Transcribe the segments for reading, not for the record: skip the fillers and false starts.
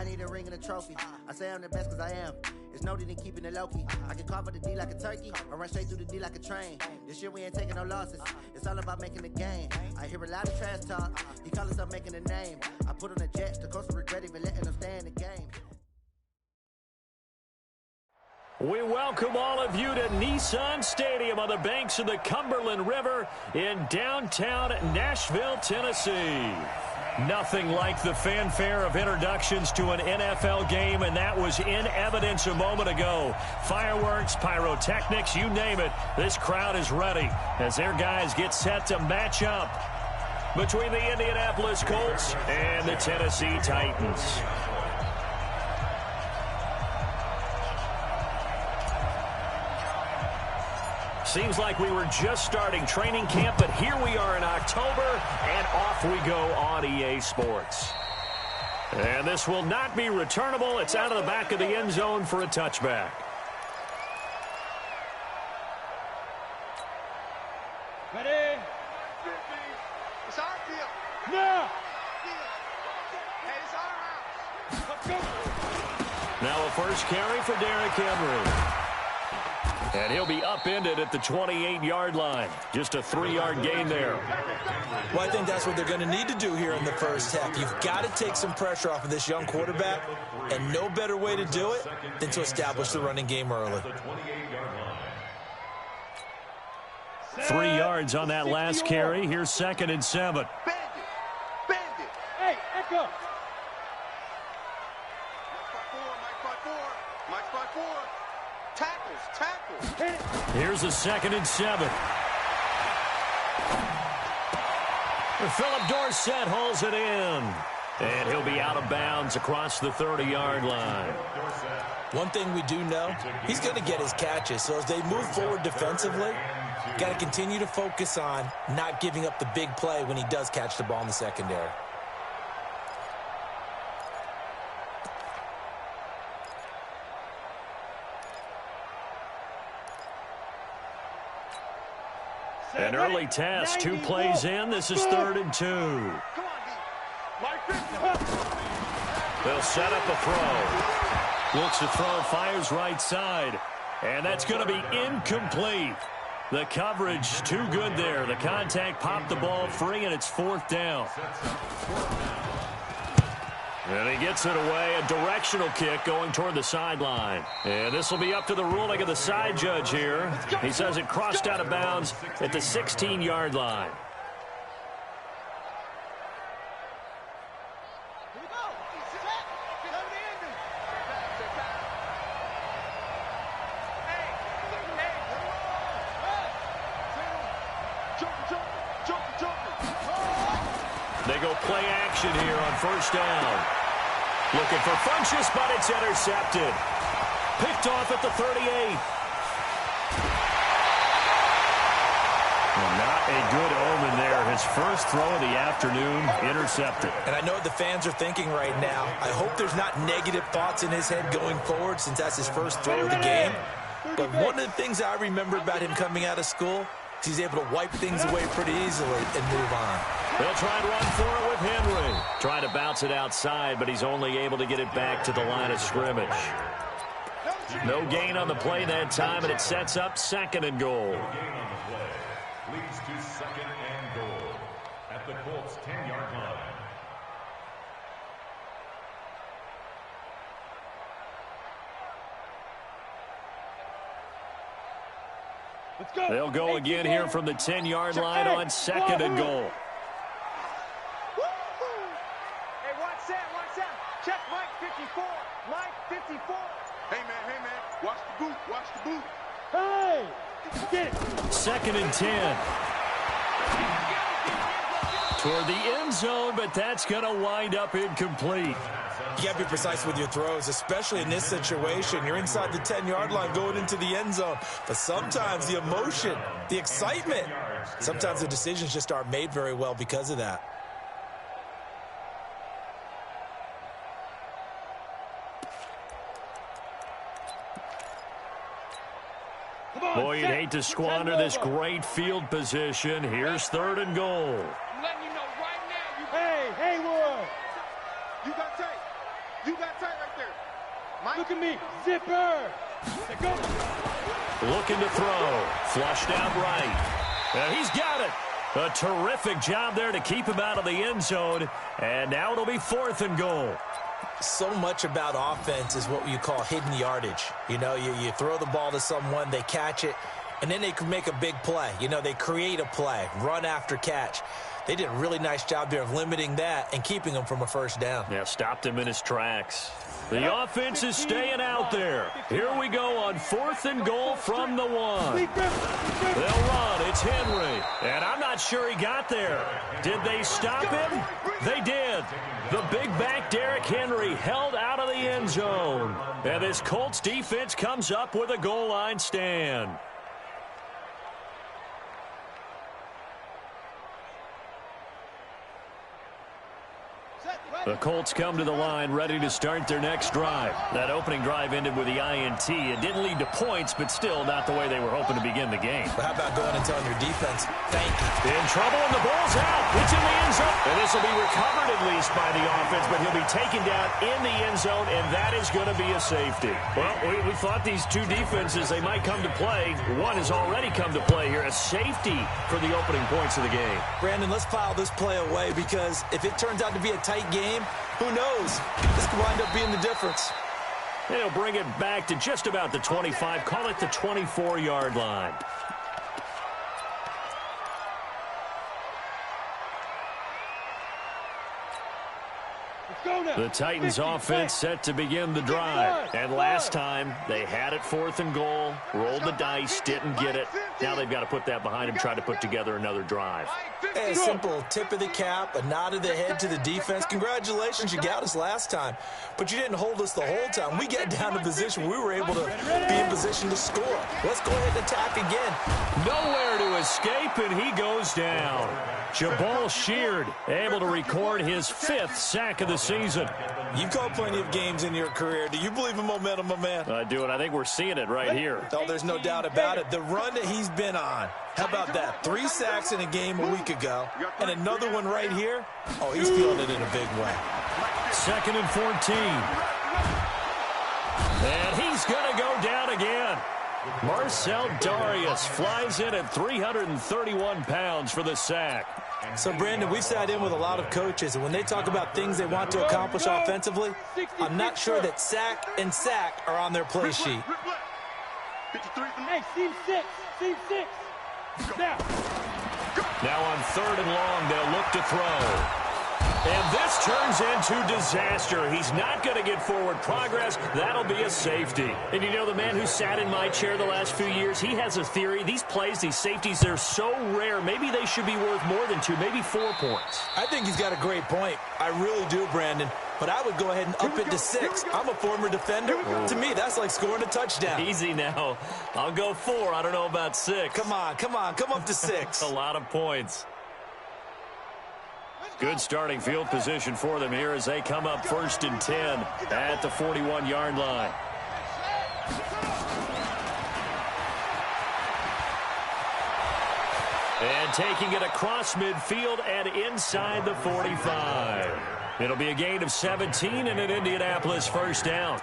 I need a ring and a trophy. I say I'm the best because I am. It's no need in keeping it low-key. I can carve up the D like a turkey or run straight through the D like a train. This year we ain't taking no losses. It's all about making the game. I hear a lot of trash talk. He call us up making a name. I put on the Jets. The coach will regret even letting them stay in the game. We welcome all of you to Nissan Stadium on the banks of the Cumberland River in downtown Nashville, Tennessee. Nothing like the fanfare of introductions to an NFL game, and that was in evidence a moment ago. Fireworks, pyrotechnics, you name it. This crowd is ready as their guys get set to match up between the Indianapolis Colts and the Tennessee Titans. Seems like we were just starting training camp, but here we are in October, and off we go on EA Sports. And this will not be returnable. It's out of the back of the end zone for a touchback. Ready? It's our field. No! Hey, it's our house. Let's go. Now a first carry for Derrick Henry. And he'll be upended at the 28-yard line. Just a 3-yard gain there. Well, I think that's what they're going to need to do here in the first half. You've got to take some pressure off of this young quarterback, and no better way to do it than to establish the running game early. 3 yards on that last carry. Here's 2nd and 7. Bandit. Bandit. Hey, Echo. Mike 5-4. Tackles. Here's a 2nd and 7. Philip Dorsett hauls it in. And he'll be out of bounds across the 30-yard line. One thing we do know, he's going to get his catches. So as they move forward defensively, got to continue to focus on not giving up the big play when he does catch the ball in the secondary. An early test, 2 plays in. This is 3rd and 2. They'll set up a throw. Looks to throw, fires right side. And that's going to be incomplete. The coverage too good there. The contact popped the ball free, and it's 4th down. And he gets it away, a directional kick going toward the sideline. And this will be up to the ruling of the side judge here. He says it crossed out of bounds at the 16-yard line. They go play action here on 1st down. Looking for Funchess, but it's intercepted. Picked off at the 38. Well, not a good omen there. His first throw of the afternoon intercepted. And I know what the fans are thinking right now. I hope there's not negative thoughts in his head going forward since that's his first throw of the game. But one of the things I remember about him coming out of school is he's able to wipe things away pretty easily and move on. They'll try and run for it with Henry. Trying to bounce it outside, but he's only able to get it back to the line of scrimmage. No gain on the play that time, and it sets up 2nd and goal. Leads to 2nd and goal at the Colts' 10-yard line. They'll go again here from the 10-yard line on 2nd and goal. Hey, watch that. Check Mike 54. Mike 54. Hey, man. Watch the boot. Hey! Get it. 2nd and 10. Toward the end zone, but that's going to wind up incomplete. You got to be precise with your throws, especially in this situation. You're inside the 10-yard line going into the end zone. But sometimes the emotion, the excitement, sometimes the decisions just aren't made very well because of that. Boy, you'd hate to squander this great field position. Here's 3rd and goal. I'm letting you know right now. Hey, Haywood. You got tape. You got tight right there. Mike. Look at me. Zipper. Let go. Looking to throw. Flushed out right. And he's got it. A terrific job there to keep him out of the end zone. And now it'll be 4th and goal. So much about offense is what you call hidden yardage. You know, you throw the ball to someone, they catch it, and then they can make a big play. You know, they create a play, run after catch. They did a really nice job there of limiting that and keeping him from a first down. Yeah, stopped him in his tracks. The offense is staying out there. Here we go on 4th and goal from the 1. They'll run. It's Henry. And I'm not sure he got there. Did they stop him? They did. The big back Derrick Henry held out of the end zone. And this Colts defense comes up with a goal line stand. The Colts come to the line ready to start their next drive. That opening drive ended with the INT. It didn't lead to points, but still not the way they were hoping to begin the game. But how about going and telling your defense, thank you? In trouble, and the ball's out. It's in the end zone. And this will be recovered at least by the offense, but he'll be taken down in the end zone, and that is going to be a safety. Well, we thought these two defenses, they might come to play. One has already come to play here. A safety for the opening points of the game. Brandon, let's file this play away because if it turns out to be a tight game, who knows? This could wind up being the difference. And he'll bring it back to just about the 25. Call it the 24-yard line. The Titans offense set to begin the drive. And last time, they had it 4th and goal, rolled the dice, didn't get it. Now they've got to put that behind them, try to put together another drive. A simple tip of the cap, a nod of the head to the defense. Congratulations, you got us last time. But you didn't hold us the whole time. We got down to position. We were able to be in position to score. Let's go ahead and attack again. Nowhere to escape, and he goes down. Jabal Sheard able to record his 5th sack of the season. You've called plenty of games in your career. Do you believe in momentum, my man? I do, and I think we're seeing it right here. Oh, there's no doubt about it. The run that he's been on. How about that? 3 sacks in a game a week ago, and another one right here. Oh, he's feeling it in a big way. 2nd and 14. And he's going to go down again. Marcel Darius flies in at 331 pounds for the sack. So, Brandon, we've sat in with a lot of coaches, and when they talk about things they want to accomplish offensively, I'm not sure that sack and sack are on their play sheet. Hey, seam 6. Seam 6. Now on 3rd and long, they'll look to throw. And this turns into disaster. He's not going to get forward progress. That'll be a safety. And you know, the man who sat in my chair the last few years, he has a theory. These plays, these safeties, they're so rare. Maybe they should be worth more than 2, maybe 4 points. I think he's got a great point. I really do, Brandon. But I would go ahead and up it to 6. I'm a former defender. To me, that's like scoring a touchdown. Easy now. I'll go 4. I don't know about 6. Come on. Come up to 6. A lot of points. Good starting field position for them here as they come up 1st and 10 at the 41-yard line. And taking it across midfield and inside the 45. It'll be a gain of 17 and an Indianapolis 1st down.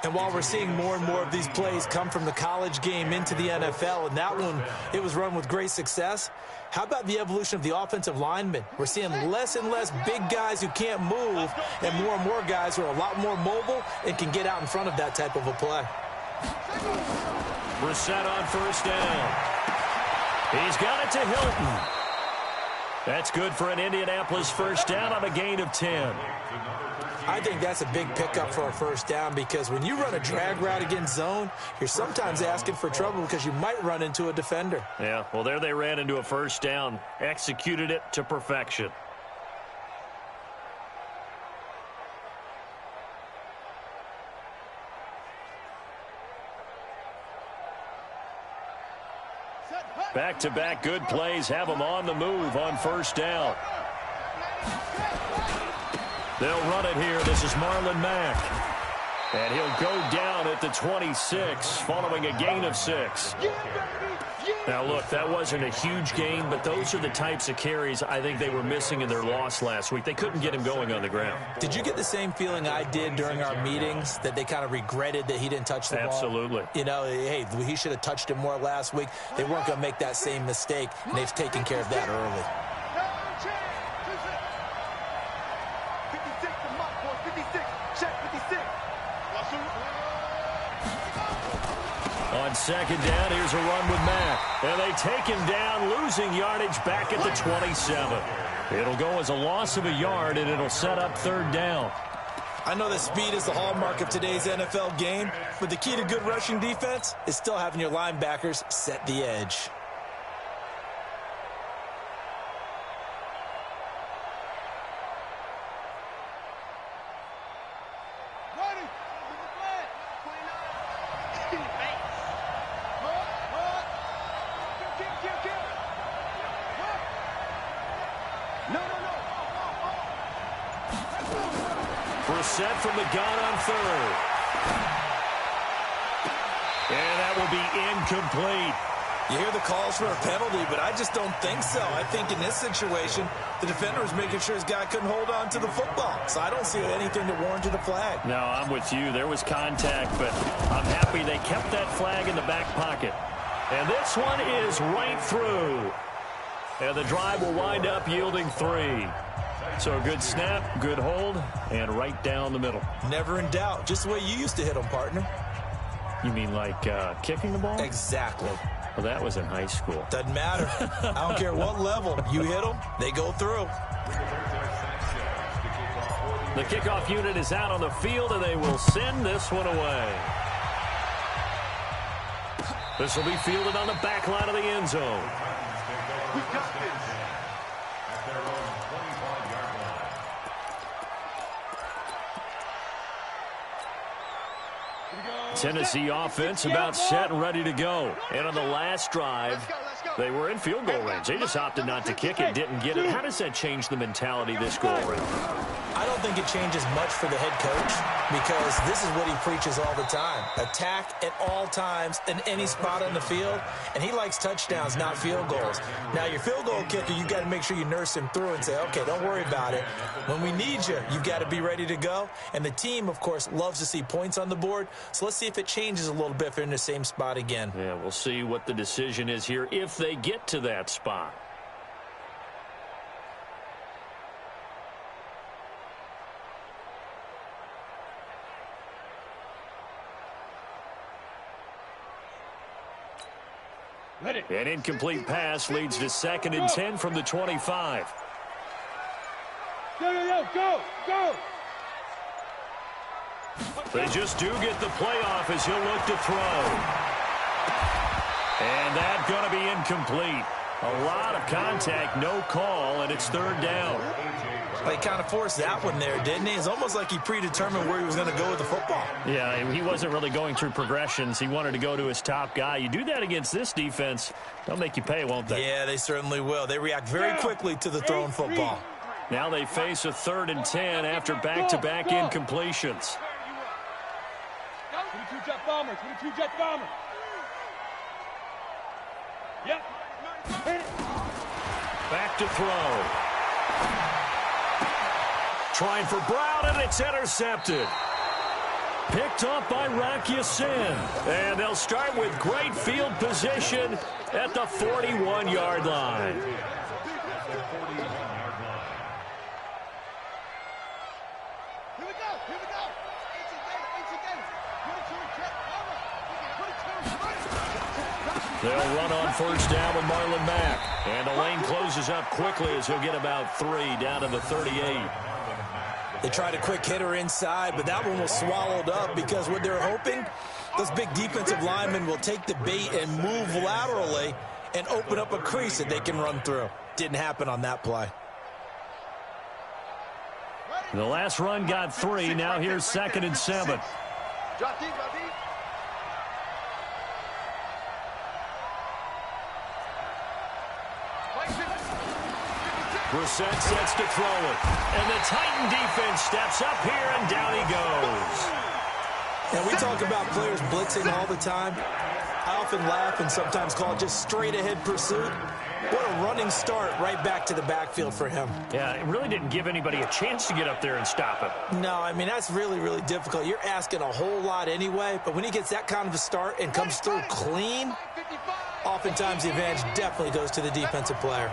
And while we're seeing more and more of these plays come from the college game into the NFL, and that one, it was run with great success, how about the evolution of the offensive linemen? We're seeing less and less big guys who can't move and more guys who are a lot more mobile and can get out in front of that type of a play. Brissett on 1st down. He's got it to Hilton. That's good for an Indianapolis 1st down on a gain of 10. I think that's a big pickup for a 1st down because when you run a drag route against zone, you're sometimes asking for trouble because you might run into a defender. Yeah, well, there they ran into a 1st down, executed it to perfection. Back-to-back good plays have them on the move on 1st down. They'll run it here. This is Marlon Mack. And he'll go down at the 26 following a gain of 6. Now, look, that wasn't a huge gain, but those are the types of carries I think they were missing in their loss last week. They couldn't get him going on the ground. Did you get the same feeling I did during our meetings, that they kind of regretted that he didn't touch the ball? Absolutely. You know, hey, he should have touched it more last week. They weren't going to make that same mistake, and they've taken care of that early. 56, the mark, boy, 56. Check 56. On second down, here's a run with Mack. And they take him down, losing yardage back at the 27. It'll go as a loss of a yard, and it'll set up third down. I know that speed is the hallmark of today's NFL game, but the key to good rushing defense is still having your linebackers set the edge. Set from the gun on third. And that will be incomplete. You hear the calls for a penalty, but I just don't think so. I think in this situation, the defender was making sure his guy couldn't hold on to the football. So I don't see anything that warranted a flag. No, I'm with you. There was contact, but I'm happy they kept that flag in the back pocket. And this one is right through. And the drive will wind up yielding 3. So a good snap, good hold, and right down the middle. Never in doubt. Just the way you used to hit them, partner. You mean like kicking the ball? Exactly. Well, that was in high school. Doesn't matter. I don't care what level. You hit them, they go through. The kickoff unit is out on the field, and they will send this one away. This will be fielded on the back line of the end zone. We got this. Tennessee offense about set and ready to go. And on the last drive, they were in field goal range. They just opted not to kick it, didn't get it. How does that change the mentality this go around? I don't think it changes much for the head coach, because this is what he preaches all the time. Attack at all times in any spot on the field, and he likes touchdowns, not field goals. Now, your field goal kicker, you got to make sure you nurse him through and say, okay, don't worry about it. When we need you, you got to be ready to go. And the team, of course, loves to see points on the board. So let's see if it changes a little bit if they're in the same spot again. Yeah, we'll see what the decision is here if they get to that spot. An incomplete pass leads to 2nd and 10 from the 25. Go! They just do get the playoff as he'll look to throw. And that's going to be incomplete. A lot of contact, no call, and it's third down. He kind of forced that one there, didn't he? It's almost like he predetermined where he was going to go with the football. Yeah, he wasn't really going through progressions. He wanted to go to his top guy. You do that against this defense, they'll make you pay, won't they? Yeah, they certainly will. They react very quickly to the thrown football. Now they face a 3rd and 10 after back-to-back incompletions. 22 jet bomber, 22 jet bomber. Yep. Back to throw. Trying for Brown, and it's intercepted. Picked up by Rocky Sin. And they'll start with great field position at the 41-yard line. They'll run on first down with Marlon Mack. And the lane closes up quickly as he'll get about 3 down to the 38. They tried a quick hitter inside, but that one was swallowed up because what they're hoping, those big defensive linemen will take the bait and move laterally and open up a crease that they can run through. Didn't happen on that play. The last run got 3. Now here's 2nd and 7. Drop deep, drop deep. Brissett sets to throw it. And the Titan defense steps up here, and down he goes. And we talk about players blitzing all the time. I often laugh and sometimes call it just straight-ahead pursuit. What a running start right back to the backfield for him. Yeah, it really didn't give anybody a chance to get up there and stop him. No, I mean, that's really, really difficult. You're asking a whole lot anyway, but when he gets that kind of a start and comes through clean, oftentimes the advantage definitely goes to the defensive player.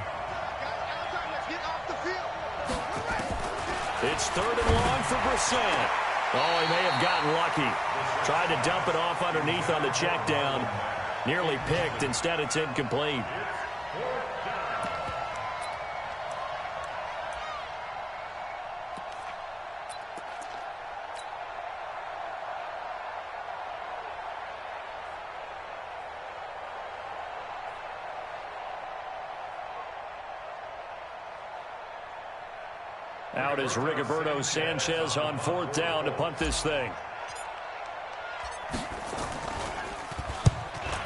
It's 3rd and long for Brissett. Oh, he may have gotten lucky. Tried to dump it off underneath on the check down. Nearly picked. Instead, it's incomplete. Out is Rigoberto Sanchez on 4th down to punt this thing.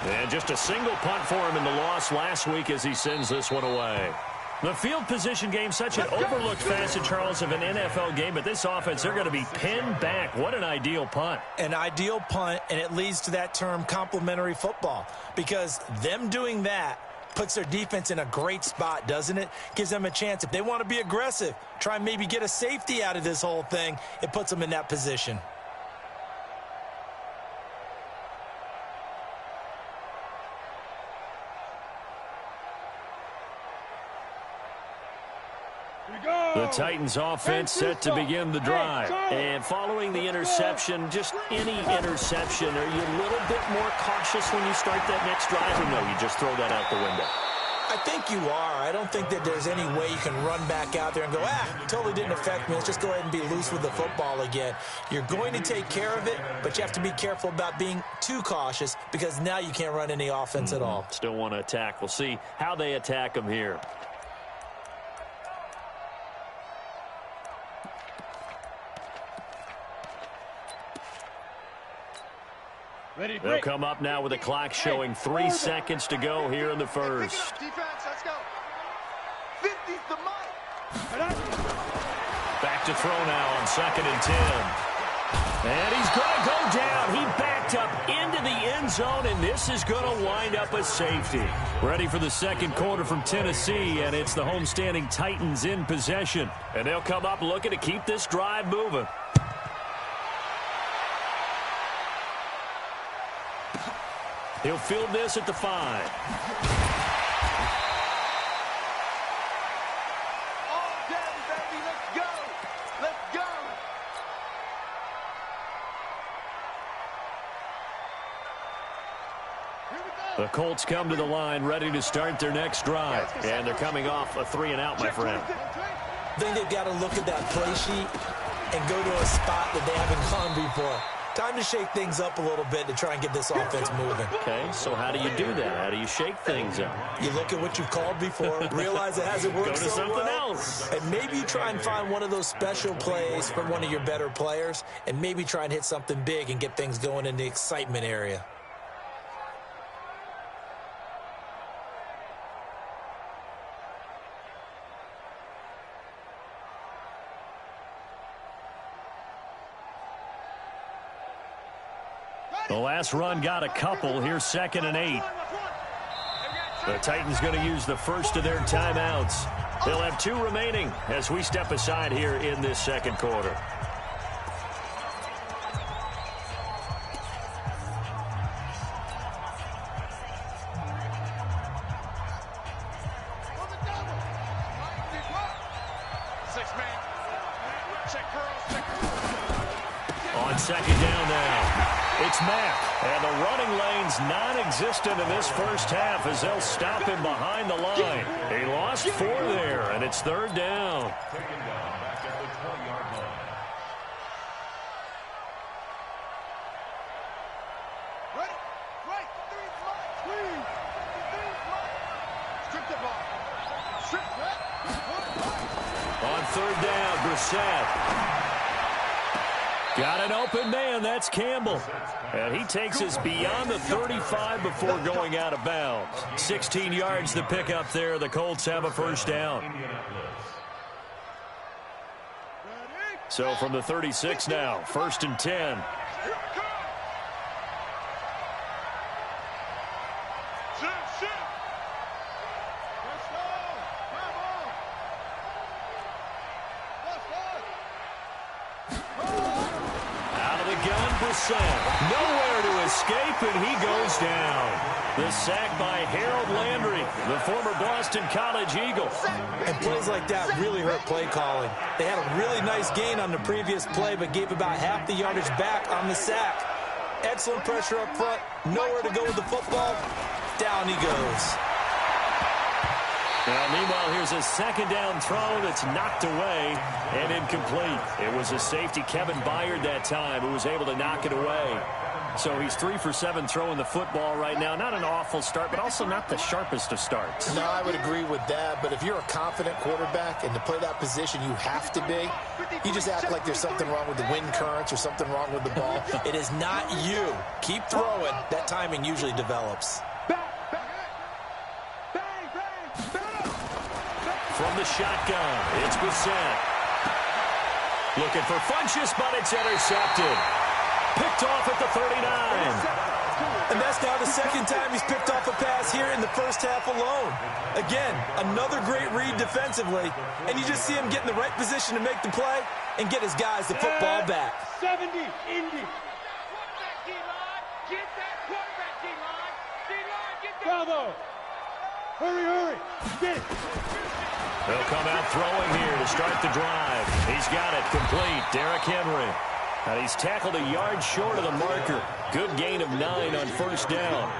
And just a single punt for him in the loss last week as he sends this one away. The field position game, such an overlooked facet, Charles, of an NFL game, but this offense, they're going to be pinned back. What an ideal punt. An ideal punt, and it leads to that term complementary football, because them doing that puts their defense in a great spot, doesn't it? Gives them a chance. If they want to be aggressive, try and maybe get a safety out of this whole thing, it puts them in that position. The Titans offense set to begin the drive. And following the interception, just any interception, are you a little bit more cautious when you start that next drive, or no, you just throw that out the window? I think you are. I don't think that there's any way you can run back out there and go, totally didn't affect me. Let's just go ahead and be loose with the football again. You're going to take care of it, but you have to be careful about being too cautious because now you can't run any offense at all. Still want to attack. We'll see how they attack them here. They'll come up now with a clock showing 3 seconds to go here in the first. Defense, let's go. 50's the mark. Back to throw now on 2nd and 10. And he's going to go down. He backed up into the end zone, and this is going to wind up a safety. Ready for the second quarter from Tennessee, and it's the homestanding Titans in possession. And they'll come up looking to keep this drive moving. He'll field this at the 5. All day, baby. Let's go. Let's go. Here we go. The Colts come to the line ready to start their next drive. And they're coming off a 3-and-out, my friend. I think they've got to look at that play sheet and go to a spot that they haven't gone before. Time to shake things up a little bit to try and get this offense moving. Okay, so how do you do that? How do you shake things up? You look at what you've called before, realize it hasn't worked Go to so something well, else. and maybe you try and find one of those special plays from one of your better players, and maybe try and hit something big and get things going in the excitement area. The last run got a couple. Here's 2nd and 8. The Titans going to use the first of their timeouts. They'll have 2 remaining as we step aside here in this second quarter. On 2nd down now. It's Mack, and the running lane's non-existent in this first half as they'll stop him behind the line. He lost 4 there, and it's 3rd down. Taken down back at the 20-yard line. Ready? Right. Squeeze. Strip the ball. Strip that. On 3rd down, Brissett. Got an open man. That's Campbell. And he takes us beyond the 35 before going out of bounds. 16 yards to pick up there. The Colts have a first down. So from the 36 now, 1st and 10. Brissett. Nowhere to escape, and he goes down. The sack by Harold Landry, the former Boston College Eagle. And plays like that really hurt play calling. They had a really nice gain on the previous play, but gave about half the yardage back on the sack. Excellent pressure up front. Nowhere to go with the football. Down he goes. Meanwhile, here's a second down throw that's knocked away and incomplete. It was a safety, Kevin Byard, that time, who was able to knock it away. So he's 3 for 7 throwing the football right now. Not an awful start, but also not the sharpest of starts. No, I would agree with that. But if you're a confident quarterback and to play that position, you have to be. You just act like there's something wrong with the wind currents or something wrong with the ball. It is not you. Keep throwing. That timing usually develops. From the shotgun, it's Brissett. Looking for Funchess, but it's intercepted. Picked off at the 39. And that's now the second time he's picked off a pass here in the first half alone. Again, another great read defensively, and you just see him get in the right position to make the play and get his guys the football back. 70, Indy. Get that quarterback, D-line. D-line, get that. Bravo. Hurry. Get it. They'll come out throwing here to start the drive. He's got it complete. Derrick Henry. And he's tackled a yard short of the marker. Good gain of 9 on first down.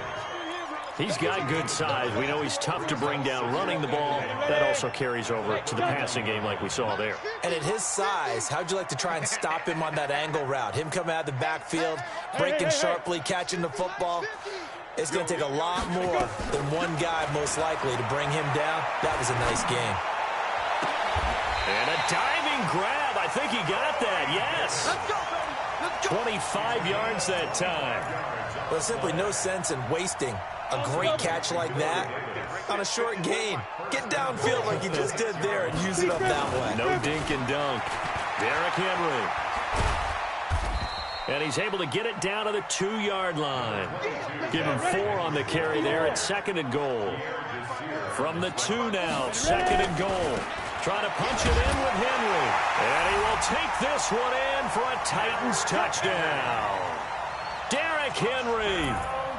He's got good size. We know he's tough to bring down running the ball. That also carries over to the passing game like we saw there. And at his size, how'd you like to try and stop him on that angle route? Him coming out of the backfield, breaking sharply, catching the football. It's going to take a lot more than one guy, most likely, to bring him down. That was a nice game. And a diving grab. I think he got that. Yes. 25 yards that time. Well, simply no sense in wasting a great catch like that on a short gain. Get downfield like you just did there and use it up that way. No dink and dunk. Derrick Henry. And he's able to get it down to the 2-yard line. Give him 4 on the carry there at 2nd and goal. From the 2 now, 2nd and goal. Trying to punch it in with Henry. And he will take this one in for a Titans touchdown. Derrick Henry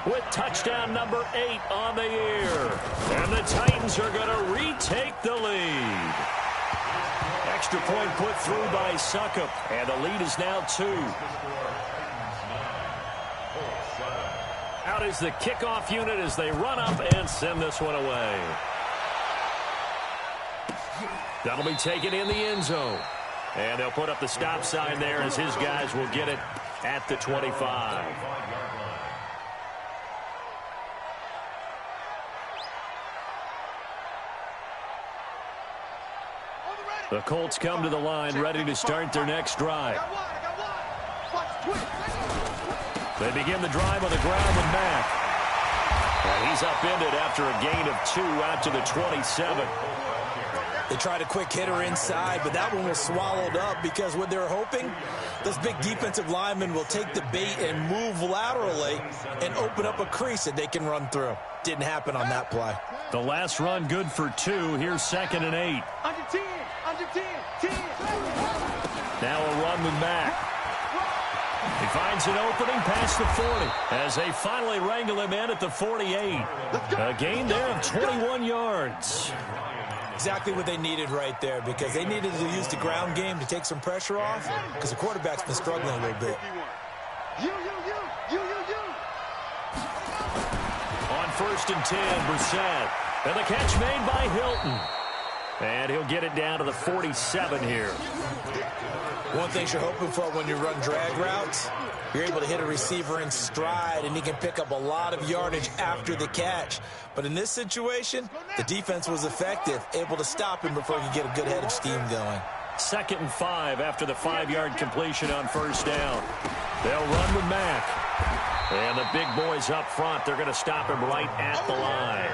with touchdown number 8 on the year. And the Titans are going to retake the lead. Extra point put through by Succop. And the lead is now 2. Out is the kickoff unit as they run up and send this one away. That'll be taken in the end zone. And they'll put up the stop sign there as his guys will get it at the 25. The Colts come to the line ready to start their next drive. They begin the drive on the ground with Mack. And he's upended after a gain of 2 out to the 27. They tried a quick hitter inside, but that one was swallowed up because what they're hoping, those big defensive linemen will take the bait and move laterally and open up a crease that they can run through. Didn't happen on that play. The last run good for 2. Here's 2nd and 8. Under 10, under 10, 10. Now a run with Mack. He finds an opening past the 40 as they finally wrangle him in at the 48. A gain there of 21 yards. Exactly what they needed right there because they needed to use the ground game to take some pressure off because the quarterback's been struggling a little bit. You. On 1st and 10, Brissett. And the catch made by Hilton. And he'll get it down to the 47 here. One thing you're hoping for when you run drag routes, you're able to hit a receiver in stride, and he can pick up a lot of yardage after the catch. But in this situation, the defense was effective, able to stop him before he could get a good head of steam going. 2nd and 5 after the 5-yard completion on 1st down. They'll run with Mack. And the big boys up front, they're going to stop him right at the line.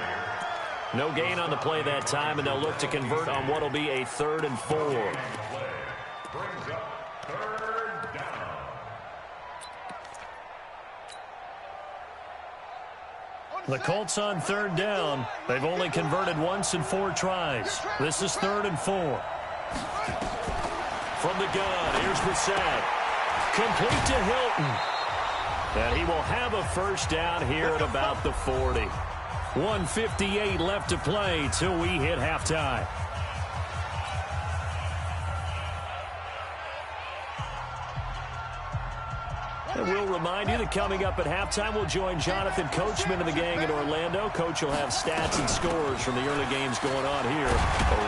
No gain on the play that time, and they'll look to convert on what will be a 3rd and 4. Brings up 3rd down. The Colts on 3rd down. They've only converted once in 4 tries. This is 3rd and 4. From the gun, here's Brissett. Complete to Hilton. And he will have a first down here at about the 40. 1:58 left to play till we hit halftime. And we'll remind you that coming up at halftime, we'll join Jonathan Coachman and the gang in Orlando. Coach will have stats and scores from the early games going on here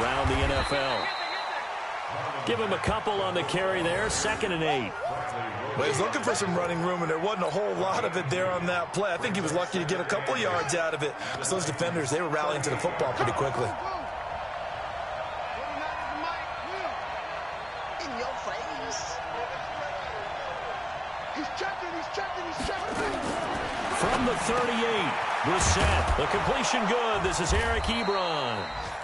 around the NFL. Give him a couple on the carry there, 2nd and 8. Well, he's looking for some running room, and there wasn't a whole lot of it there on that play. I think he was lucky to get a couple of yards out of it. So those defenders, they were rallying to the football pretty quickly. In your face. He's checking. From the 38, Brissett. The completion good. This is Eric Ebron.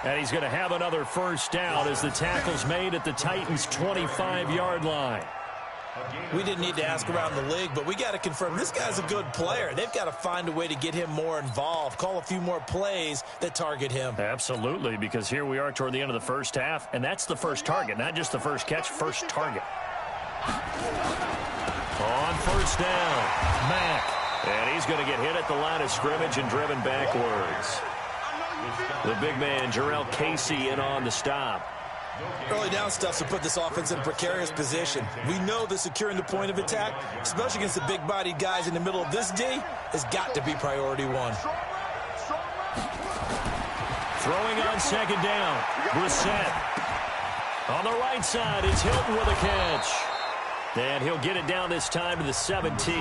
And he's going to have another first down as the tackle's made at the Titans' 25-yard line. We didn't need to ask around the league, but we got to confirm this guy's a good player. They've got to find a way to get him more involved, call a few more plays that target him. Absolutely, because here we are toward the end of the first half, and that's the first target, not just the first catch, first target. On first down, Mack. And he's going to get hit at the line of scrimmage and driven backwards. The big man, Jarrell Casey, in on the stop. Early down stuff to put this offense in a precarious position. We know that securing the point of attack, especially against the big-bodied guys in the middle of this D, has got to be priority one. Throwing on 2nd down, Brissett. On the right side is Hilton with a catch. And he'll get it down this time to the 17.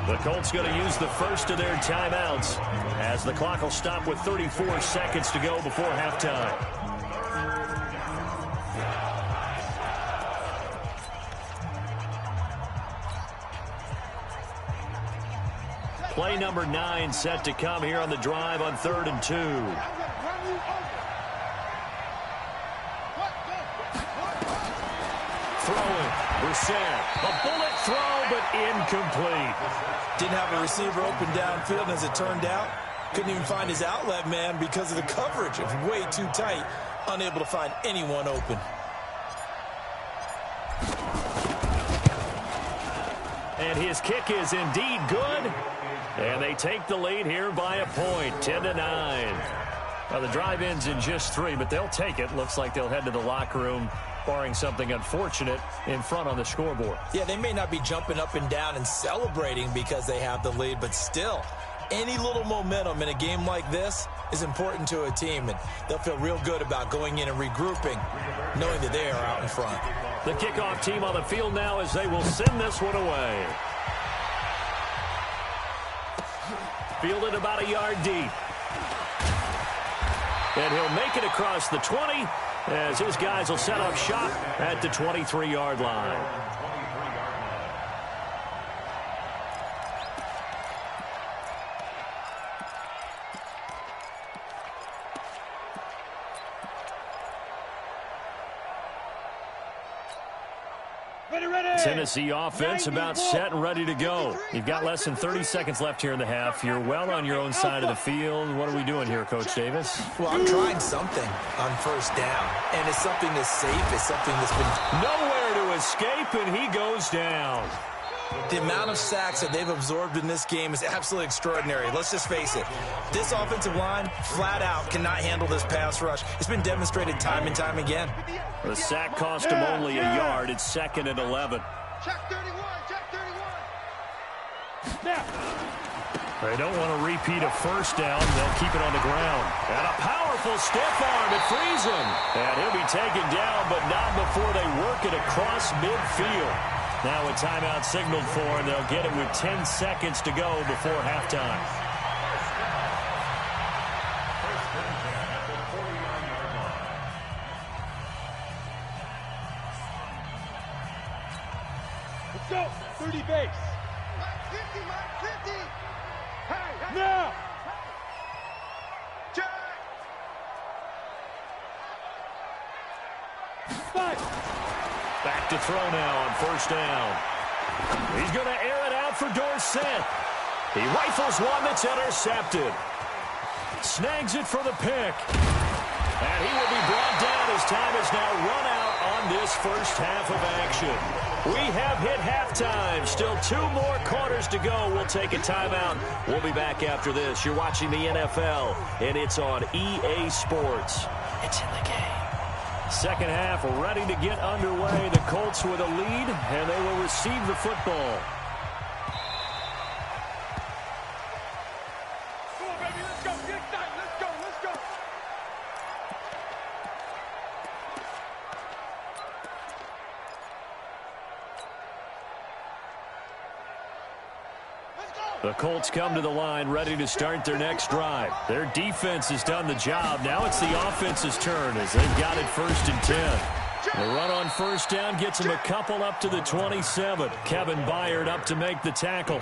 The Colts going to use the first of their timeouts as the clock will stop with 34 seconds to go before halftime. Play number 9 set to come here on the drive on 3rd and 2. Throwing, Brissett. A bullet throw, but incomplete. Didn't have a receiver open downfield, and as it turned out, couldn't even find his outlet man because of the coverage. It was way too tight, unable to find anyone open. And his kick is indeed good. And they take the lead here by a point, 10-9. Now, the drive ends in just 3, but they'll take it. Looks like they'll head to the locker room, barring something unfortunate in front on the scoreboard. Yeah, they may not be jumping up and down and celebrating because they have the lead, but still, any little momentum in a game like this is important to a team, and they'll feel real good about going in and regrouping, knowing that they are out in front. The kickoff team on the field now as they will send this one away. Fielded about a yard deep. And he'll make it across the 20 as his guys will set up shop at the 23-yard line. Tennessee offense about set and ready to go. You've got less than 30 seconds left here in the half. You're well on your own side of the field. What are we doing here, Coach Davis? Well, I'm trying something on first down, and it's something that's safe. It's something that's been nowhere to escape, and he goes down. The amount of sacks that they've absorbed in this game is absolutely extraordinary. Let's just face it. This offensive line, flat out, cannot handle this pass rush. It's been demonstrated time and time again. The sack cost him only a yard. It's 2nd and 11. Check 31, check 31. Snap. They don't want to repeat a first down. They'll keep it on the ground. And a powerful stiff arm. It frees him. And he'll be taken down, but not before they work it across midfield. Now a timeout signaled for, and they'll get it with 10 seconds to go before halftime. Let's go. 30 base. Mike 50, Mike 50. Hey, Now. check. 5. Back to throw now on first down. He's going to air it out for Dorsett. He rifles one that's intercepted. Snags it for the pick. And he will be brought down as time is now run out on this first half of action. We have hit halftime. Still 2 more quarters to go. We'll take a timeout. We'll be back after this. You're watching the NFL, and it's on EA Sports. It's in the game. Second half ready to get underway. The Colts with a lead, and they will receive the football. Come on, baby, let's go. Get excited. Let's go. Let's go. The Colts come to the line ready to start their next drive. Their defense has done the job. Now it's the offense's turn as they've got it 1st and 10. The run on first down gets them a couple up to the 27. Kevin Byard up to make the tackle.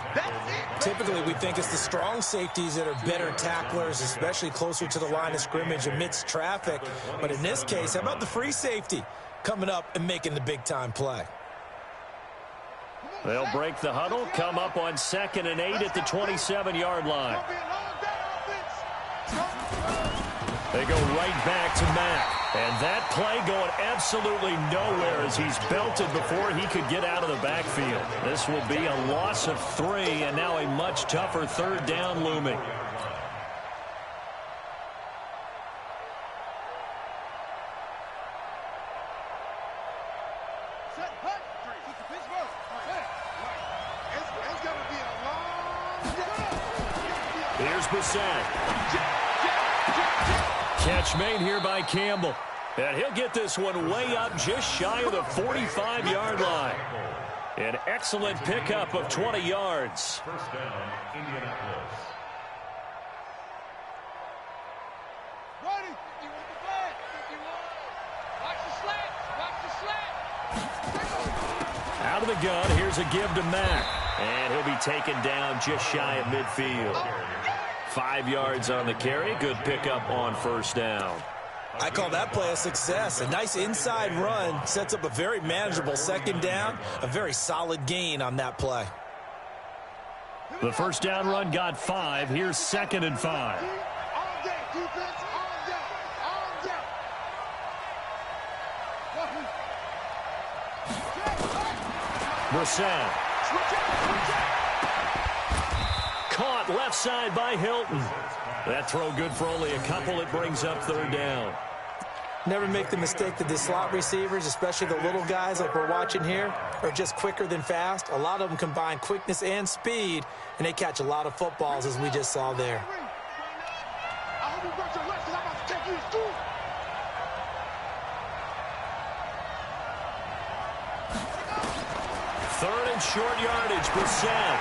Typically, we think it's the strong safeties that are better tacklers, especially closer to the line of scrimmage amidst traffic. But in this case, how about the free safety coming up and making the big-time play? They'll break the huddle, come up on 2nd and 8 at the 27-yard line. They go right back to Mack. And that play going absolutely nowhere as he's belted before he could get out of the backfield. This will be a loss of 3, and now a much tougher 3rd down looming. Here's Bissett. Catch made here by Campbell. And he'll get this one way up just shy of the 45-yard line. An excellent pickup of 20 yards. First down, Indianapolis. Ready. Watch the slant. Watch the slant. Out of the gun, here's a give to Mack. And he'll be taken down just shy of midfield. 5 yards on the carry. Good pickup on first down. I call that play a success. A nice inside run sets up a very manageable 2nd down. A very solid gain on that play. The first down run got 5. Here's 2nd and 5. All day, defense. All day. All day. Brissett. Caught left side by Hilton. That throw good for only a couple. It brings up 3rd down. Never make the mistake that the slot receivers, especially the little guys like we're watching here, are just quicker than fast. A lot of them combine quickness and speed, and they catch a lot of footballs, as we just saw there. I hope you brought your lunch because I'm about to take you to school. Third and short yardage, Brissett.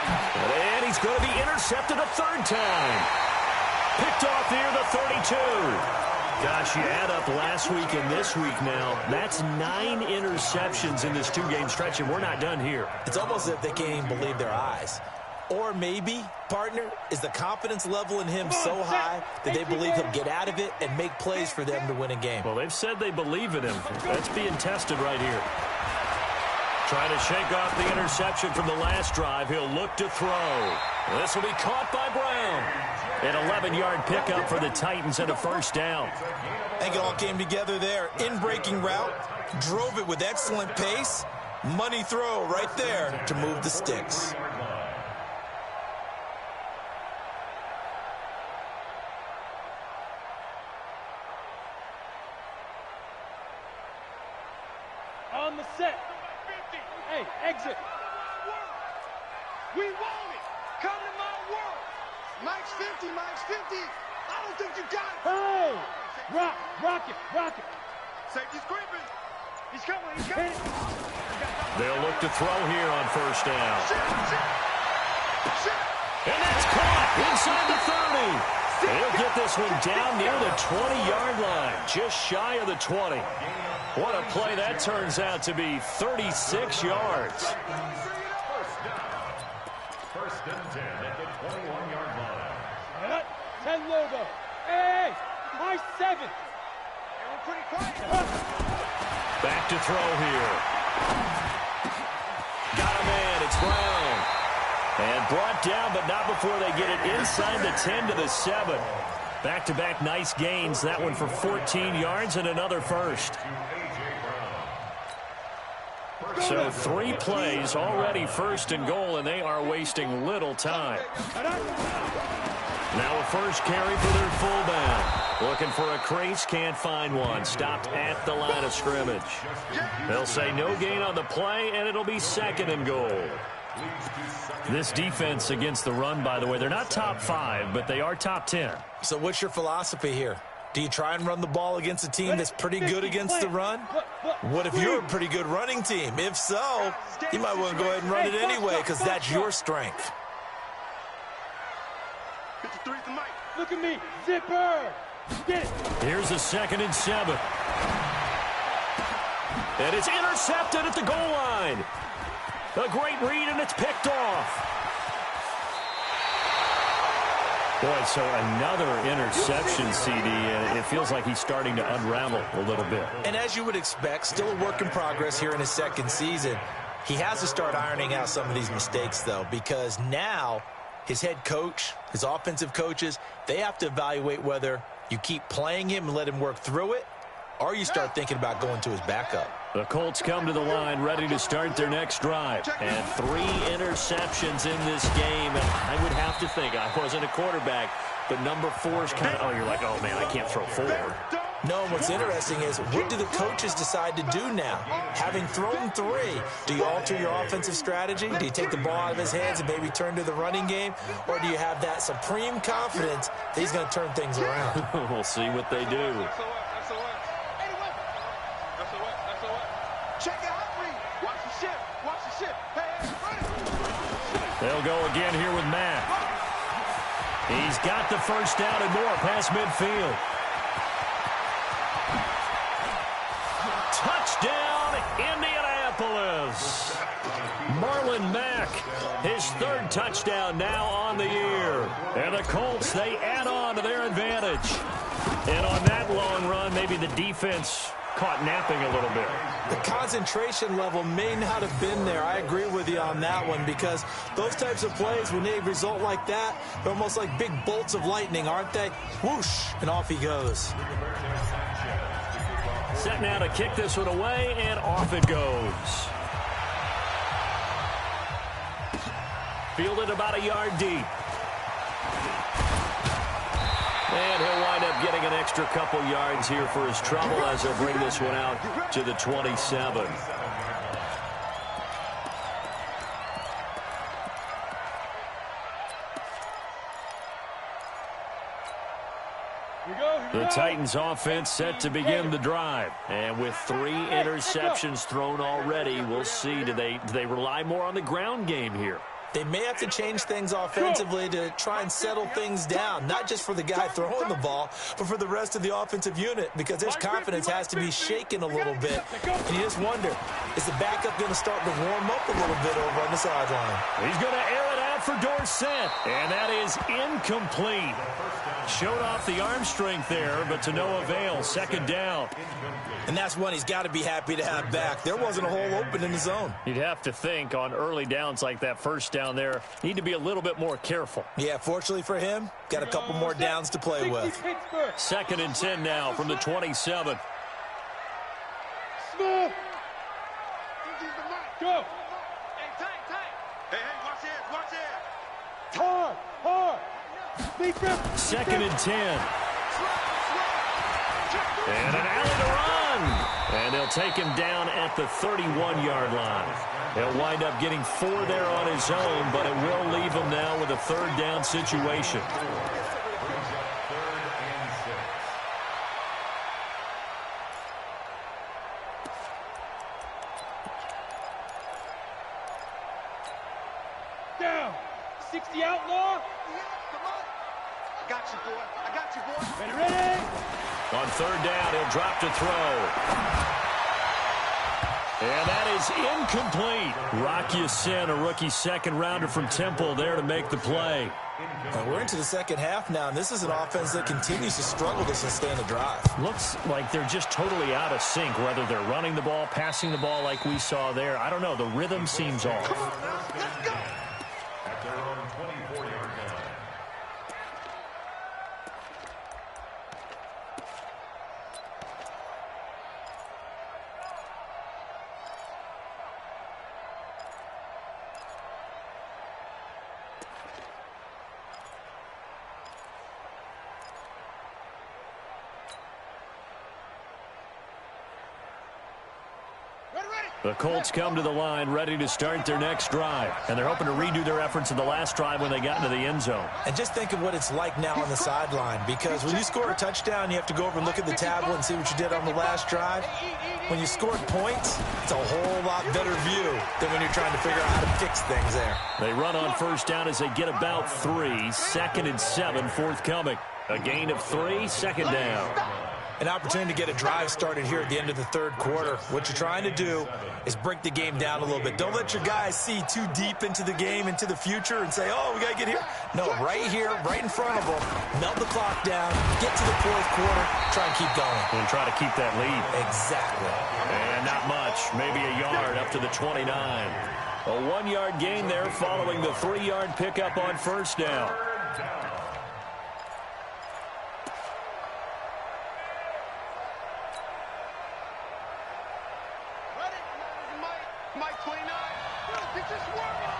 And he's going to be intercepted a 3rd time. Picked off near the 32. Gosh, you add up last week and this week now. That's 9 interceptions in this 2-game stretch, and we're not done here. It's almost as if they can't even believe their eyes. Or maybe, partner, is the confidence level in him so high that they believe he'll get out of it and make plays for them to win a game. Well, they've said they believe in him. That's being tested right here. Trying to shake off the interception from the last drive. He'll look to throw. This will be caught by Brown. An 11-yard pickup for the Titans and a 1st down. I think it all came together there. In-breaking route, drove it with excellent pace. Money throw right there to move the sticks. On the set. Hey, exit. We want it. Come to my world. Mike's 50, Mike's 50. I don't think you got it. Hey! Rock it. Safety's creeping. He's coming. They'll look to throw here on 1st down. Shit. And that's caught inside the 30. He'll get this one down near the 20-yard line, just shy of the 20. What a play that turns out to be, 36 yards. First and 10 at the 21-yard line. 10 logo. Hey, my 7. We're pretty quiet. Back to throw here. Got a man, it's Brown. And brought down, but not before they get it inside the 10 to the 7. Back-to-back nice gains. That one for 14 yards and another 1st. So 3 plays already first and goal, and they are wasting little time. Now a first carry for their fullback. Looking for a crease, can't find one. Stopped at the line of scrimmage. They'll say no gain on the play, and it'll be second and goal. This defense against the run, by the way, they're not top 5, but they are top 10. So what's your philosophy here? Do you try and run the ball against a team that's pretty good against the run? What if you're a pretty good running team? If so, you might want to go ahead and run it anyway because that's your strength. Look at me, zipper. Get it. Here's a 2nd and 7. And it's intercepted at the goal line. A great read, and it's picked off. Boy, so another interception, CD, and it feels like he's starting to unravel a little bit. And as you would expect, still a work in progress here in his 2nd season. He has to start ironing out some of these mistakes, though, because now his head coach, his offensive coaches, they have to evaluate whether you keep playing him and let him work through it, or you start thinking about going to his backup. The Colts come to the line ready to start their next drive. And 3 interceptions in this game. And I would have to think, I wasn't a quarterback, but number 4 is kind of, oh, you're like, oh, man, I can't throw 4. No, and what's interesting is, what do the coaches decide to do now? Having thrown 3, do you alter your offensive strategy? Do you take the ball out of his hands and maybe turn to the running game? Or do you have that supreme confidence that he's going to turn things around? We'll see what they do. They'll go again here with Matt. He's got the first down and more past midfield. Touchdown, Indianapolis. Marlon Mack, his 3rd touchdown now on the year. And the Colts, they add on to their advantage. And on that long run, maybe the defense caught napping a little bit. The concentration level may not have been there. I agree with you on that one because those types of plays, when they result like that, they're almost like big bolts of lightning, aren't they? Whoosh, and off he goes. Set now to kick this one away, and off it goes. Fielded about a yard deep. And he'll wind up getting an extra couple yards here for his trouble as he'll bring this one out to the 27. The Titans offense set to begin the drive. And with 3 interceptions thrown already, we'll see, do they rely more on the ground game here? They may have to change things offensively to try and settle things down, not just for the guy throwing the ball, but for the rest of the offensive unit, because their confidence has to be shaken a little bit. And you just wonder, is the backup going to start to warm up a little bit over on the sideline? He's going to air it out for Dorsett, and that is incomplete. Showed off the arm strength there, but to no avail. 2nd down. And that's one he's got to be happy to have back. There wasn't a hole open in the zone. You'd have to think on early downs like that, first down there, need to be a little bit more careful. Yeah, fortunately for him, got a couple more downs to play with. 2nd and 10 now from the 27. Smith. Go. Hey, watch it. Hard. 2nd and 10. And an alley to run. And they'll take him down at the 31-yard line. He'll wind up getting 4 there on his own, but it will leave him now with a 3rd down situation. Down. 60 outlaw. I got you, boy. Ready. On 3rd down, he'll drop to throw. And that is incomplete. Rocky Sin, a rookie 2nd rounder from Temple, there to make the play. We're into the 2nd half now, and this is an offense that continues to struggle to sustain a drive. Looks like they're just totally out of sync, whether they're running the ball, passing the ball like we saw there. I don't know. The rhythm seems off. Let's go. At their own 24-yard line. The Colts come to the line ready to start their next drive. And they're hoping to redo their efforts in the last drive when they got into the end zone. And just think of what it's like now on the sideline, because when you score a touchdown, you have to go over and look at the tablet and see what you did on the last drive. When you scored points, it's a whole lot better view than when you're trying to figure out how to fix things there. They run on first down as they get about 3. 2nd and 7 forthcoming. A gain of 3, 2nd down. An opportunity to get a drive started here at the end of the third quarter. What you're trying to do is break the game down a little bit. Don't let your guys see too deep into the game, into the future, and say, oh, we got to get here. No, right here, right in front of them. Melt the clock down, get to the fourth quarter, try and keep going. And try to keep that lead. Exactly. And not much, maybe a yard up to the 29. A 1-yard gain there following the 3-yard pickup on first down. Mike 29. It's just working.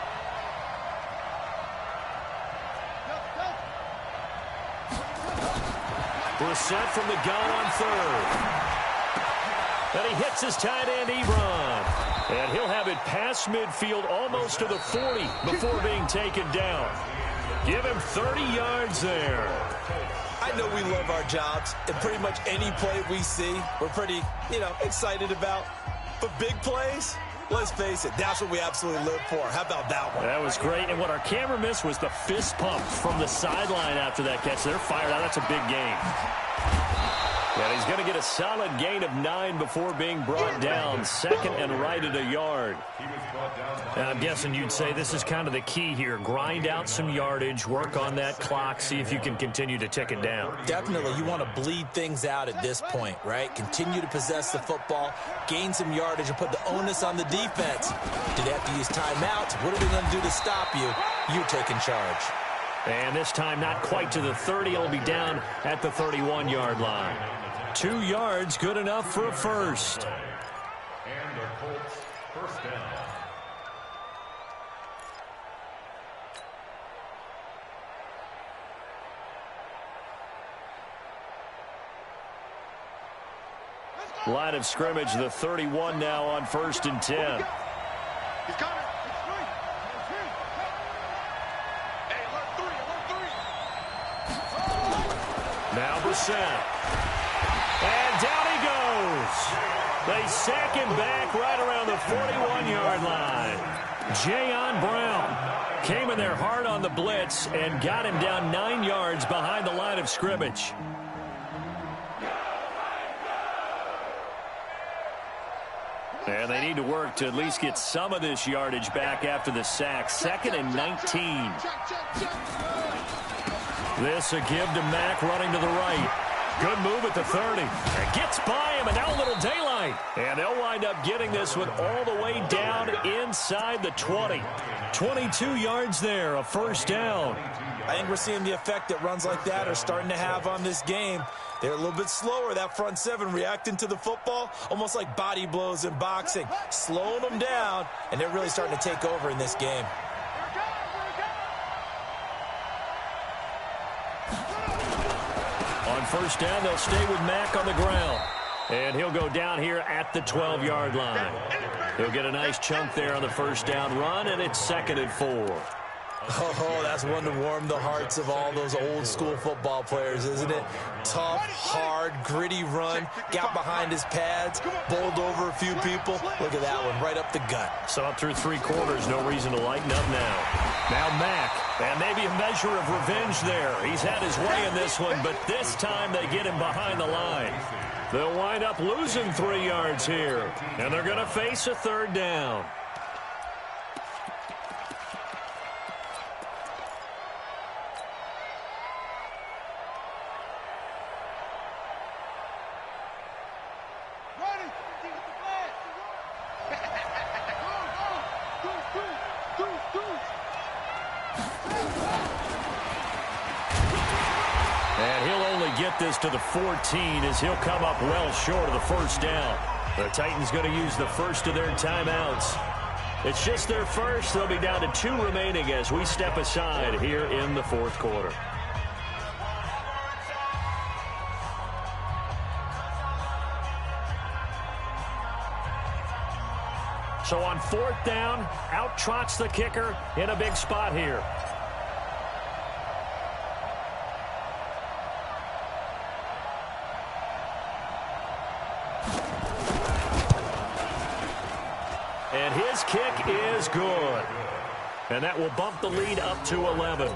Brissett from the gun on 3rd. And he hits his tight end, Ebron. And he'll have it past midfield almost to the 40 before being taken down. Give him 30 yards there. I know we love our jobs, and pretty much any play we see, we're pretty, excited about. But big plays, let's face it, that's what we absolutely live for. How about that one? That was great. And what our camera missed was the fist pumps from the sideline after that catch. They're fired out. That's a big game. And he's going to get a solid gain of 9 before being brought down. 2nd and right at a yard. And I'm guessing you'd say this is kind of the key here. Grind out some yardage, work on that clock, see if you can continue to tick it down. Definitely. You want to bleed things out at this point, right? Continue to possess the football, gain some yardage, and put the onus on the defense. Do they have to use timeouts? What are they going to do to stop you? You're taking charge. And this time not quite to the 30. It'll be down at the 31-yard line. 2 yards, good enough for a first. And the Colts first down. Line of scrimmage, the 31 now on 1st and 10. He's coming. Hey, alert 3. Now Brissett. And down he goes. They sack him back right around the 41-yard line. Jayon Brown came in there hard on the blitz and got him down 9 yards behind the line of scrimmage. And they need to work to at least get some of this yardage back after the sack. 2nd and 19. This a give to Mack running to the right. Good move at the 30. And gets by him, and now a little daylight. And they'll wind up getting this one all the way down inside the 20. 22 yards there, a first down. I think we're seeing the effect that runs like that are starting to have on this game. They're a little bit slower, that front 7, reacting to the football, almost like body blows in boxing, slowing them down, and they're really starting to take over in this game. On first down, they'll stay with Mack on the ground. And he'll go down here at the 12-yard line. He'll get a nice chunk there on the first down run, and it's 2nd and 4. Oh, that's one to warm the hearts of all those old-school football players, isn't it? Tough, hard, gritty run, got behind his pads, bowled over a few people. Look at that one, right up the gut. So through 3 quarters, no reason to lighten up now. Now Mack, and maybe a measure of revenge there. He's had his way in this one, but this time they get him behind the line. They'll wind up losing 3 yards here, and they're going to face a 3rd down. This to the 14 as he'll come up well short of the first down. The Titans going to use the first of their timeouts. It's just their first. They'll be down to 2 remaining as we step aside here in the 4th quarter. So on 4th down, out trots the kicker in a big spot here. And his kick is good. And that will bump the lead up to 11.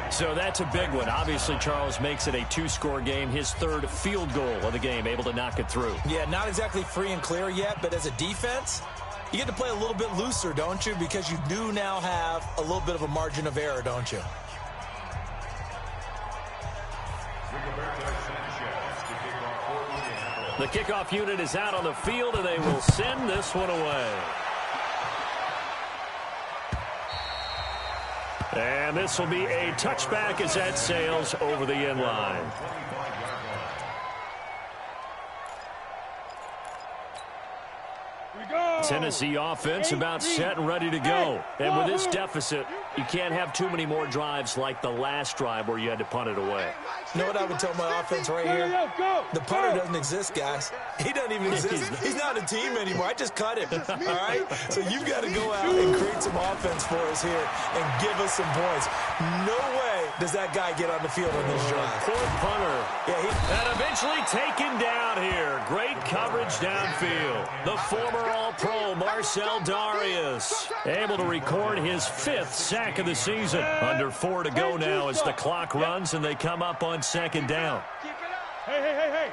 So that's a big one. Obviously, Charles makes it a 2-score game. His 3rd field goal of the game, able to knock it through. Yeah, not exactly free and clear yet, but as a defense, you get to play a little bit looser, don't you? Because you do now have a little bit of a margin of error, don't you? The kickoff unit is out on the field, and they will send this one away. And this will be a touchback as that sails over the end line. Tennessee offense about set and ready to go. And with this deficit, you can't have too many more drives like the last drive where you had to punt it away. You know what I would tell my offense right here? The punter doesn't exist, guys. He doesn't even exist. He's not a team anymore. I just cut him, all right? So you've got to go out and create some offense for us here and give us some points. No way does that guy get on the field on this drive. Poor punter. Yeah, and eventually taken down here. Great coverage downfield. The former All-Pro Marcel Darius able to record his 5th sack of the season. Under 4 to go now as the clock runs and they come up on 2nd down. Hey.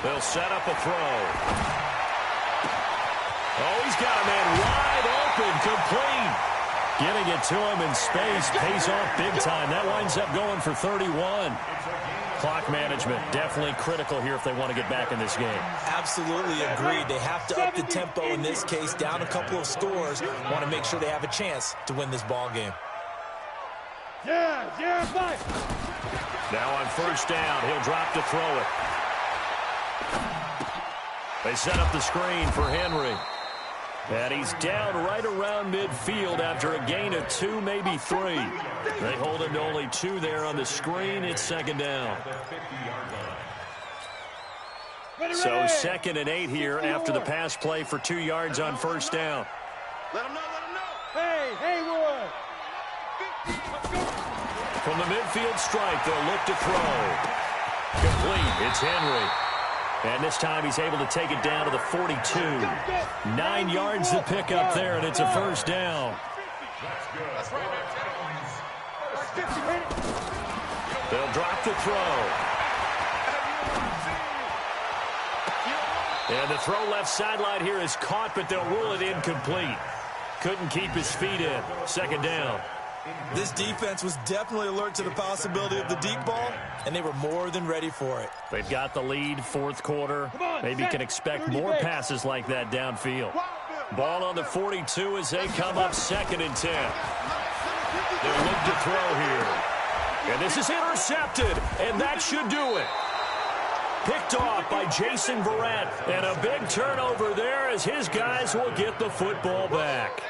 They'll set up a throw. Oh, he's got a man wide open, complete. Getting it to him in space pays off big time. That winds up going for 31. Clock management definitely critical here if they want to get back in this game. Absolutely agreed. They have to up the tempo in this case, down a couple of scores. Want to make sure they have a chance to win this ball game. Fight. Now on 1st down, he'll drop to throw it. They set up the screen for Henry. And he's down right around midfield after a gain of 2, maybe 3. They hold him to only 2 there on the screen. It's 2nd down. So 2nd and 8 here after the pass play for 2 yards on 1st down. Let him know. Hey, Haywood. From the midfield stripe, they'll look to throw. Complete. It's Henry. And this time he's able to take it down to the 42. 9 yards to pick up there, and it's a 1st down. They'll drop the throw. And the throw left sideline here is caught, but they'll rule it incomplete. Couldn't keep his feet in. 2nd down. This defense was definitely alert to the possibility of the deep ball, and they were more than ready for it. They've got the lead, 4th quarter. Maybe can expect more passes like that downfield. Ball on the 42 as they come up 2nd and 10. They'll look to throw here. And this is intercepted, and that should do it. Picked off by Jason Verrett, and a big turnover there as his guys will get the football back.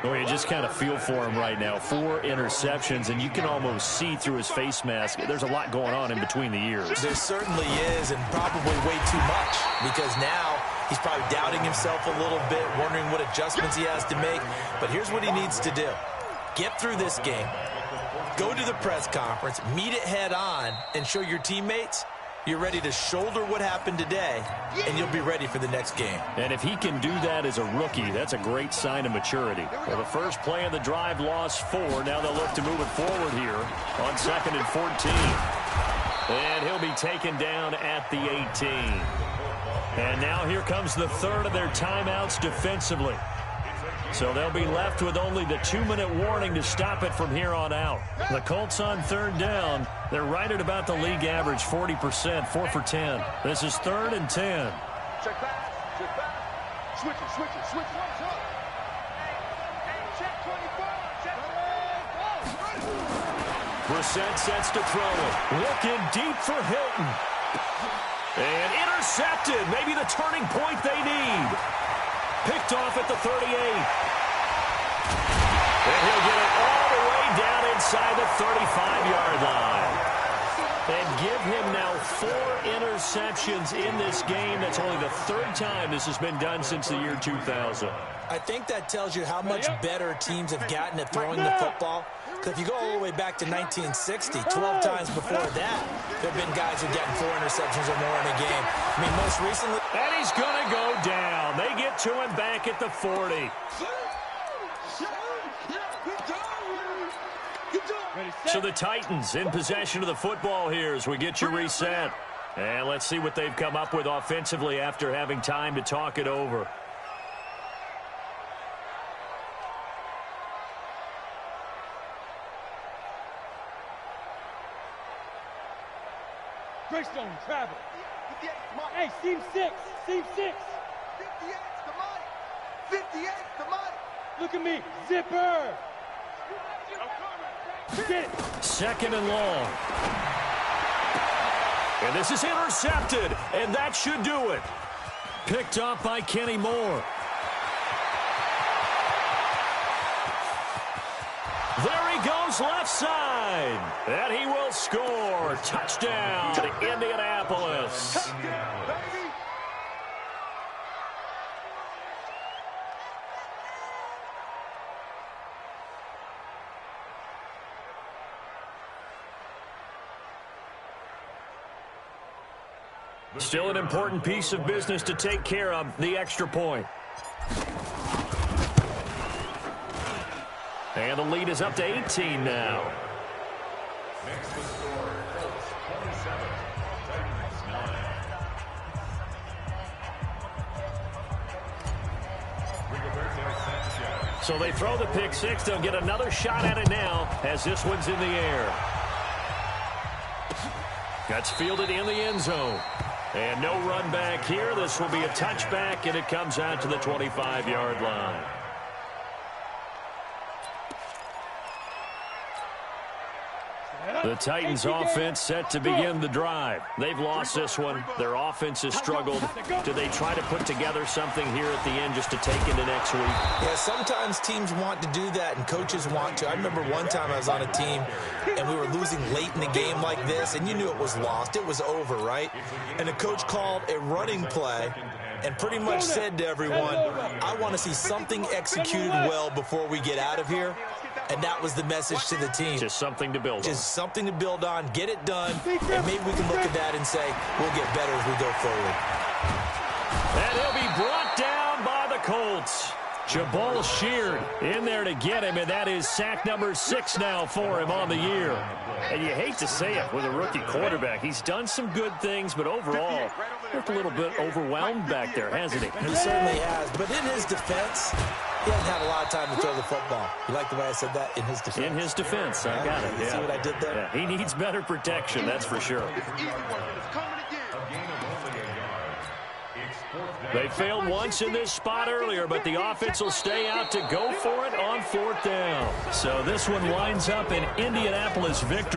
Well, you just kind of feel for him right now. 4 interceptions, and you can almost see through his face mask. There's a lot going on in between the ears. There certainly is, and probably way too much, because now he's probably doubting himself a little bit, wondering what adjustments he has to make. But here's what he needs to do. Get through this game, go to the press conference, meet it head on, and show your teammates you're ready to shoulder what happened today, and you'll be ready for the next game. And if he can do that as a rookie, that's a great sign of maturity. Well, the first play of the drive lost 4. Now they'll look to move it forward here on 2nd and 14. And he'll be taken down at the 18. And now here comes the 3rd of their timeouts defensively. So they'll be left with only the 2-minute warning to stop it from here on out. The Colts on 3rd down. They're right at about the league average, 40%, 4 for 10. This is 3rd and 10. Check pass. Switch it. Hey, check 24. Brissett sets to throw it. Looking deep for Hilton. And intercepted. Maybe the turning point they need. Picked off at the 38. And he'll get it all the way down inside the 35-yard line. And give him now 4 interceptions in this game. That's only the 3rd time this has been done since the year 2000. I think that tells you how much better teams have gotten at throwing the football. Because if you go all the way back to 1960, 12 times before that, there have been guys who've gotten 4 interceptions or more in a game. I mean, most recently... And he's going to go down. They get to him back at the 40. So the Titans in possession of the football here as we get you reset. And let's see what they've come up with offensively after having time to talk it over. Greystone, travel. Hey, seam 6. Seam 6. 58's the money. 58's the money. Look at me. Zipper. Get it. 2nd and long. And this is intercepted. And that should do it. Picked up by Kenny Moore. There he goes left side. And he will score. Touchdown to Indianapolis. Still an important piece of business to take care of, the extra point. And the lead is up to 18 now. Next to score, Colts 27, Titans 9. So they throw the pick 6. They'll get another shot at it now as this one's in the air. That's fielded in the end zone. And no run back here. This will be a touchback, and it comes out to the 25-yard line. The Titans offense set to begin the drive. They've lost this one. Their offense has struggled. Do they try to put together something here at the end just to take into next week? Yeah, sometimes teams want to do that and coaches want to. I remember one time I was on a team and we were losing late in the game like this, and you knew it was lost. It was over, right? And the coach called a running play and pretty much said to everyone, I want to see something executed well before we get out of here. And that was the message to the team. Just something to build on. Just something to build on, get it done, and maybe we can look at that and say, we'll get better as we go forward. And he'll be brought down by the Colts. Jabal Sheard in there to get him, and that is sack number 6 now for him on the year. And you hate to say it with a rookie quarterback. He's done some good things, but overall, looked a little bit overwhelmed back there, hasn't he? He certainly has, but in his defense, he hasn't had a lot of time to throw the football. You like the way I said that? In his defense. In his defense, I got it. See what I did there? Yeah, he needs better protection, that's for sure. They failed once in this spot earlier, but the offense will stay out to go for it on 4th down. So this one winds up in Indianapolis victory.